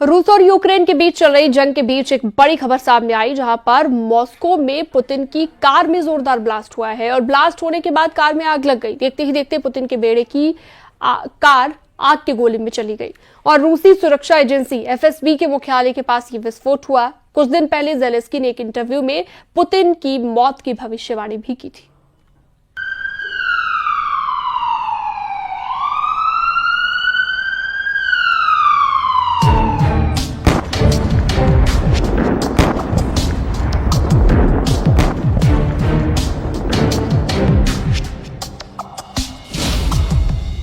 रूस और यूक्रेन के बीच चल रही जंग के बीच एक बड़ी खबर सामने आई, जहां पर मॉस्को में पुतिन की कार में जोरदार ब्लास्ट हुआ है और ब्लास्ट होने के बाद कार में आग लग गई। देखते ही देखते पुतिन के बेड़े की कार आग के गोले में चली गई और रूसी सुरक्षा एजेंसी एफएसबी के मुख्यालय के पास ये विस्फोट हुआ। कुछ दिन पहले जेलेंस्की ने एक इंटरव्यू में पुतिन की मौत की भविष्यवाणी भी की थी।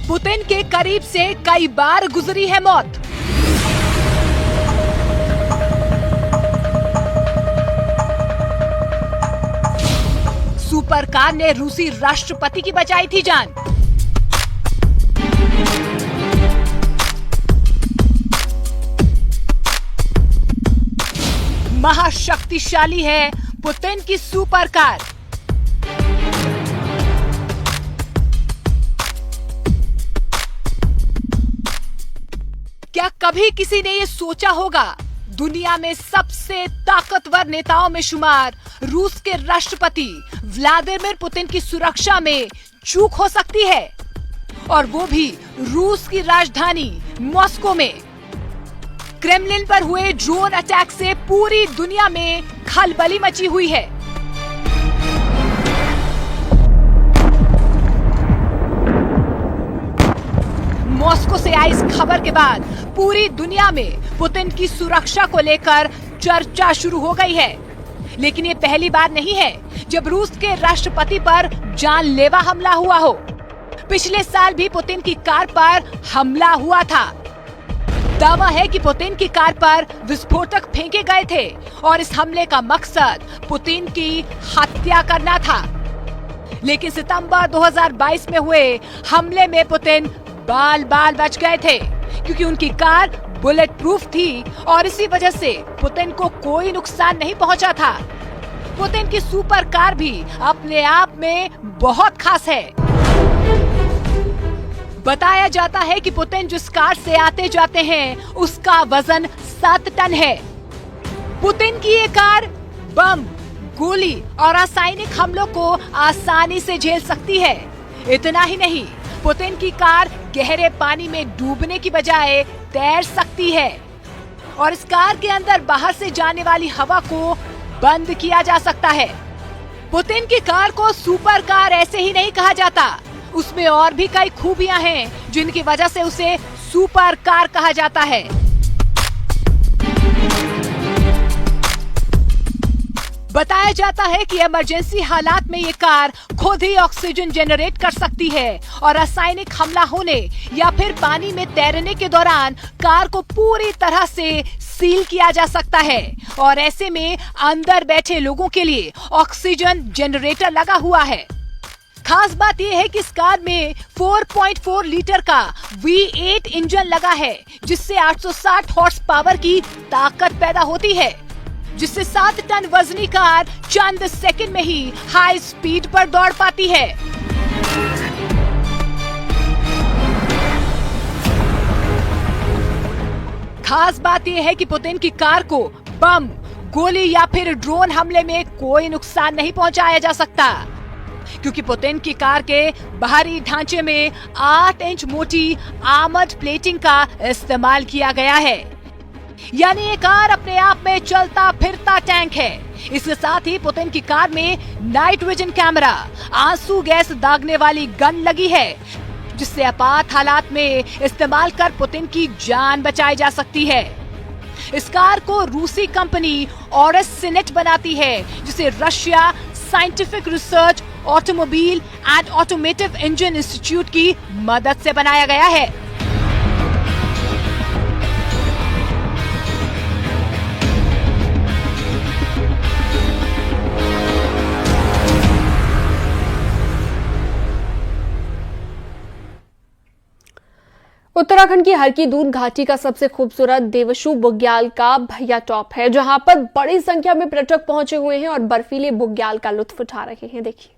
पुतिन के करीब से कई बार गुजरी है मौत। सुपर कार ने रूसी राष्ट्रपति की बचाई थी जान। महाशक्तिशाली है पुतिन की सुपर कार। क्या कभी किसी ने ये सोचा होगा दुनिया में सबसे ताकतवर नेताओं में शुमार रूस के राष्ट्रपति व्लादिमीर पुतिन की सुरक्षा में चूक हो सकती है, और वो भी रूस की राजधानी मॉस्को में। क्रेमलिन पर हुए ड्रोन अटैक से पूरी दुनिया में खलबली मची हुई है। मॉस्को से आई इस खबर के बाद पूरी दुनिया में पुतिन की सुरक्षा को लेकर चर्चा शुरू हो गई है। लेकिन ये पहली बार नहीं है जब रूस के राष्ट्रपति पर जानलेवा हमला हुआ हो। पिछले साल भी पुतिन की कार पर हमला हुआ था। दावा है कि पुतिन की कार पर विस्फोटक फेंके गए थे और इस हमले का मकसद पुतिन की हत्या करना था। लेकिन सितंबर 2022 में हुए हमले में पुतिन बाल बाल बच गए थे, क्योंकि उनकी कार बुलेट प्रूफ थी और इसी वजह से पुतिन को कोई नुकसान नहीं पहुंचा था। पुतिन की सुपर कार भी अपने आप में बहुत खास है। बताया जाता है कि पुतिन जिस कार से आते जाते हैं उसका वजन 7 टन है। पुतिन की ये कार बम, गोली और रासायनिक हमलों को आसानी से झेल सकती है। इतना ही नहीं, पुतिन की कार गहरे पानी में डूबने की बजाय तैर सकती है और इस कार के अंदर बाहर से जाने वाली हवा को बंद किया जा सकता है। पुतिन की कार को सुपर कार ऐसे ही नहीं कहा जाता, उसमें और भी कई खूबियां हैं जिनकी वजह से उसे सुपर कार कहा जाता है। बताया जाता है कि इमरजेंसी हालात में ये कार खुद ही ऑक्सीजन जनरेट कर सकती है और रासायनिक हमला होने या फिर पानी में तैरने के दौरान कार को पूरी तरह से सील किया जा सकता है और ऐसे में अंदर बैठे लोगों के लिए ऑक्सीजन जनरेटर लगा हुआ है। खास बात यह है कि इस कार में 4.4 लीटर का V8 इंजन लगा है, जिससे 860 हॉर्स पावर की ताकत पैदा होती है, जिससे 7 टन वजनी कार चंद सेकंड में ही हाई स्पीड पर दौड़ पाती है। खास बात यह है कि पुतिन की कार को बम, गोली या फिर ड्रोन हमले में कोई नुकसान नहीं पहुंचाया जा सकता, क्योंकि पुतिन की कार के बाहरी ढांचे में 8 इंच मोटी आर्मर्ड प्लेटिंग का इस्तेमाल किया गया है। यानी ये कार अपने आप में चलता फिरता टैंक है। इसके साथ ही पुतिन की कार में नाइट विजन कैमरा, आंसू गैस दागने वाली गन लगी है, जिससे आपात हालात में इस्तेमाल कर पुतिन की जान बचाई जा सकती है। इस कार को रूसी कंपनी ऑरस सिनेट बनाती है, जिसे Russia scientific research automobile and automotive engine institute की मदद से बनाया गया है। उत्तराखंड की हरकी दून घाटी का सबसे खूबसूरत देवशु बुग्याल का भैया टॉप है, जहां पर बड़ी संख्या में पर्यटक पहुंचे हुए हैं और बर्फीले बुग्याल का लुत्फ उठा रहे हैं। देखिए।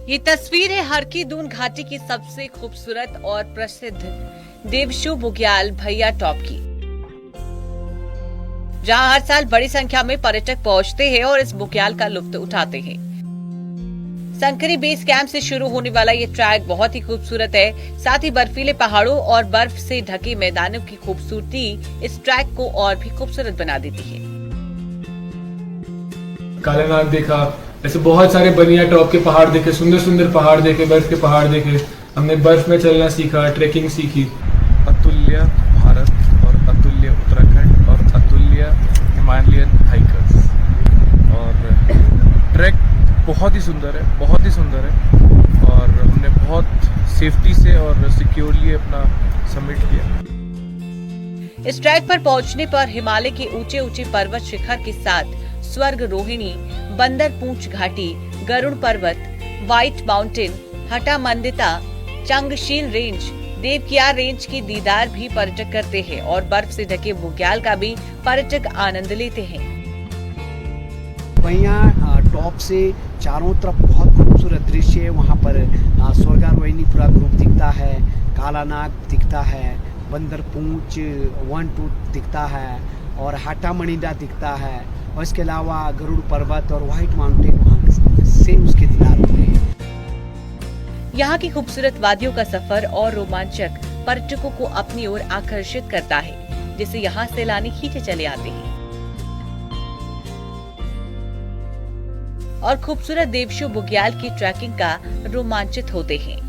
ये तस्वीर है हरकी दून घाटी की सबसे खूबसूरत और प्रसिद्ध देवशु बुग्याल भैया टॉप की, जहां हर साल बड़ी संख्या में पर्यटक पहुंचते हैं और इस बुग्याल का लुत्फ उठाते हैं। संकरी बेस कैंप से शुरू होने वाला ये ट्रैक बहुत ही खूबसूरत है। साथ ही बर्फीले पहाड़ों और बर्फ से ढके मैदानों की खूबसूरती इस ट्रैक को और भी खूबसूरत बना देती है। कालानाग देखा, ऐसे बहुत सारे बनिया टॉप के पहाड़ देखे, सुंदर सुंदर पहाड़ देखे, बर्फ के पहाड़ देखे। हमने बर्फ में चलना सीखा, ट्रेकिंग सीखी। अतुल्य भारत और अतुल्य उत्तराखंड और अतुल्य हिमालयन हाइकर्स। और ट्रैक बहुत ही सुंदर है, बहुत ही सुंदर है और हमने बहुत सेफ्टी से और सिक्योरली अपना समिट किया। इस ट्रैक पर पहुंचने पर हिमालय के ऊंचे ऊंचे पर्वत शिखर के साथ स्वर्ग रोहिणी, बंदर पूंछ घाटी, गरुड़ पर्वत, व्हाइट माउंटेन, हटा मंदिता, चंगशील रेंज, देवकियार रेंज की दीदार भी पर्यटक करते हैं और बर्फ से ढके बुग्याल का भी पर्यटक आनंद लेते हैं। वहाँ टॉप से चारों तरफ बहुत खूबसूरत दृश्य है। वहाँ पर स्वर्गारोहिणी पूरा ग्रुप दिखता है, कालानाग दिखता है, बंदर पूंछ 1-2 दिखता है और हाटा मणिदा दिखता है और इसके अलावा गरुड़ पर्वत और व्हाइट माउंटेन वहाँ सेम उसके दीदार होते हैं। यहाँ की खूबसूरत वादियों का सफर और रोमांचक पर्यटकों को अपनी ओर आकर्षित करता है, जिसे यहाँ सैलानी खींचे चले आते हैं और खूबसूरत देवशु बुग्याल की ट्रैकिंग का रोमांचित होते हैं।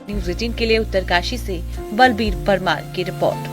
न्यूज़ 18 के लिए उत्तरकाशी से बलबीर परमार की रिपोर्ट।